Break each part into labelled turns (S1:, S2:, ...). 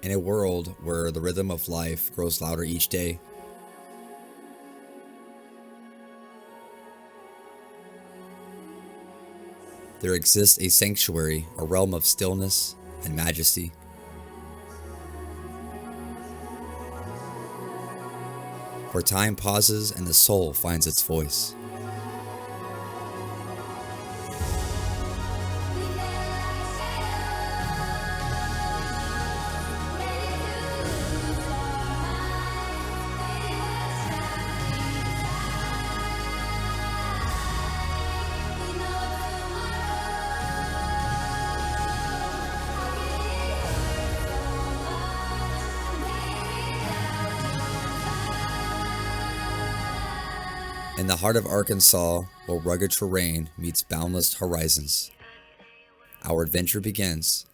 S1: In a world where the rhythm of life grows louder each day, there exists a sanctuary, a realm of stillness and majesty. Where time pauses and the soul finds its voice. In the heart of Arkansas, where rugged terrain meets boundless horizons, our adventure begins.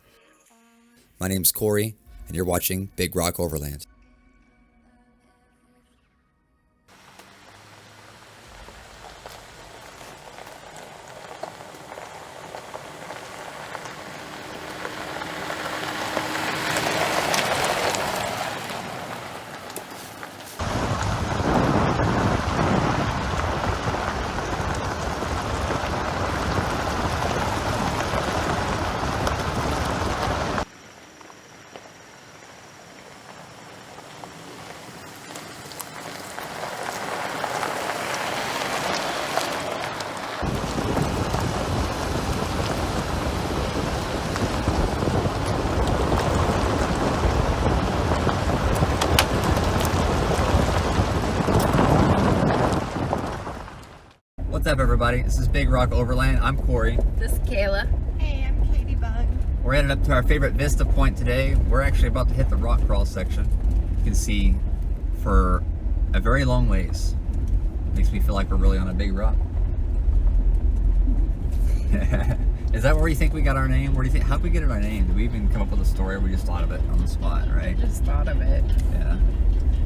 S1: My name's Corey, and you're watching Big Rock Overland. What's up, everybody? This is Big Rock Overland. I'm Corey.
S2: This is Kayla.
S3: Hey, I'm Katie Bug.
S1: We're headed up to our favorite vista point today. We're actually about to hit the rock crawl section. You can see for a very long ways. Makes me feel like we're really on a big rock. Is that where you think we got our name? Where do you think? How did we get our name? Did we even come up with a story? Or we just thought of it on the spot, right?
S2: Just thought of it.
S1: Yeah.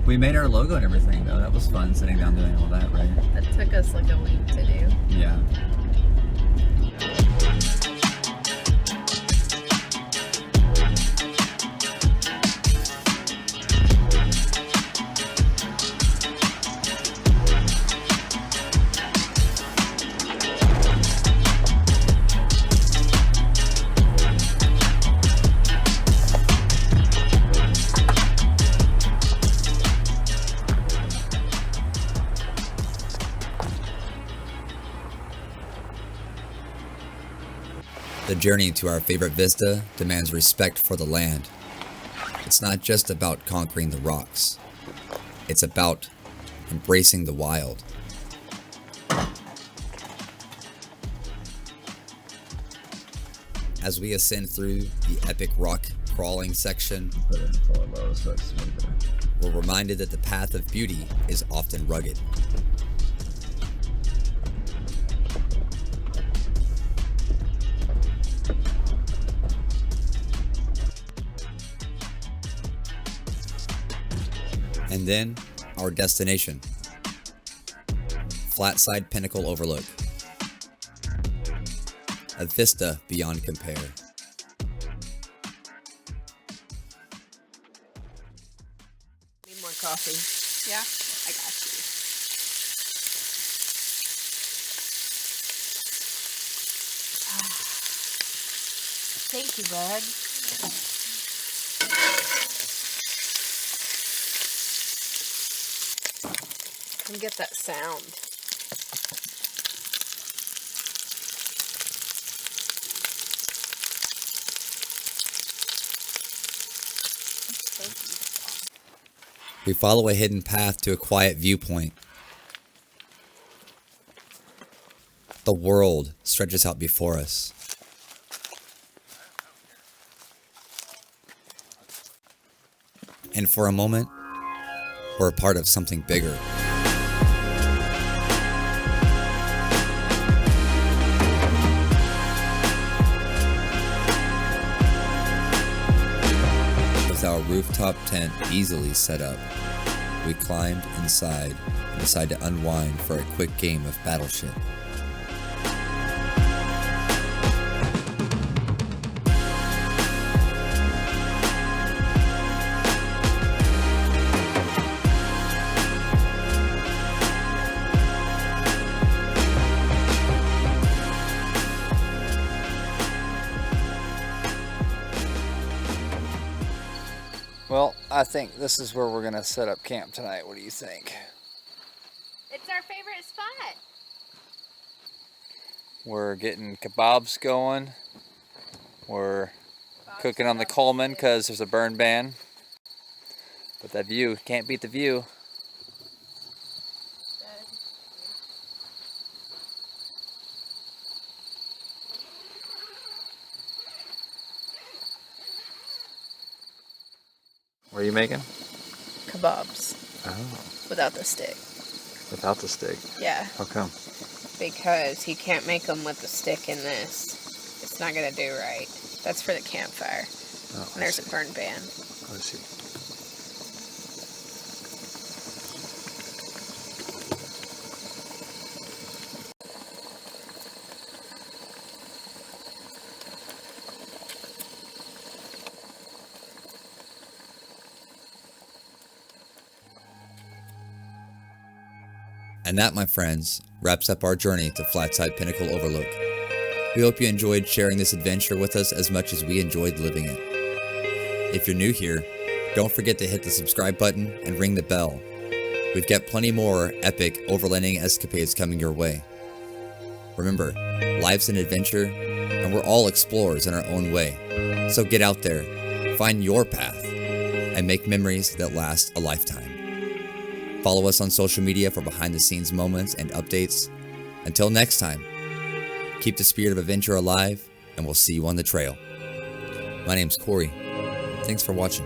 S1: We made our logo and everything, though. That was fun, sitting down doing all that, right?
S2: That took us like a week to do.
S1: Yeah. The journey to our favorite vista demands respect for the land. It's not just about conquering the rocks. It's about embracing the wild. As we ascend through the epic rock crawling section, we're reminded that the path of beauty is often rugged. And then, our destination, Flatside Pinnacle Overlook, a vista beyond compare.
S2: Need more coffee.
S3: Yeah, I got you.
S2: Thank you, bud. And get that sound.
S1: We follow a hidden path to a quiet viewpoint. The world stretches out before us. And for a moment, we're a part of something bigger. With our rooftop tent easily set up, we climbed inside and decided to unwind for a quick game of Battleship.
S4: Well, I think this is where we're going to set up camp tonight. What do you think?
S2: It's our favorite spot.
S4: We're getting kebabs going. We're cooking on the Coleman because there's a burn ban. But that view, can't beat the view. What are you making?
S2: Kebabs
S4: Oh,
S2: without the stick.
S4: without the stick.
S2: Yeah,
S4: How come?
S2: because you can't make them with the stick in this. It's not gonna do right. That's for the campfire.
S4: Oh,
S2: And there's a burn ban.
S4: I see.
S1: And that, my friends, wraps up our journey to Flatside Pinnacle Overlook. We hope you enjoyed sharing this adventure with us as much as we enjoyed living it. If you're new here, don't forget to hit the subscribe button and ring the bell. We've got plenty more epic overlanding escapades coming your way. Remember, life's an adventure, and we're all explorers in our own way. So get out there, find your path, and make memories that last a lifetime. Follow us on social media for behind-the-scenes moments and updates. Until next time, keep the spirit of adventure alive, and we'll see you on the trail. My name's Corey. Thanks for watching.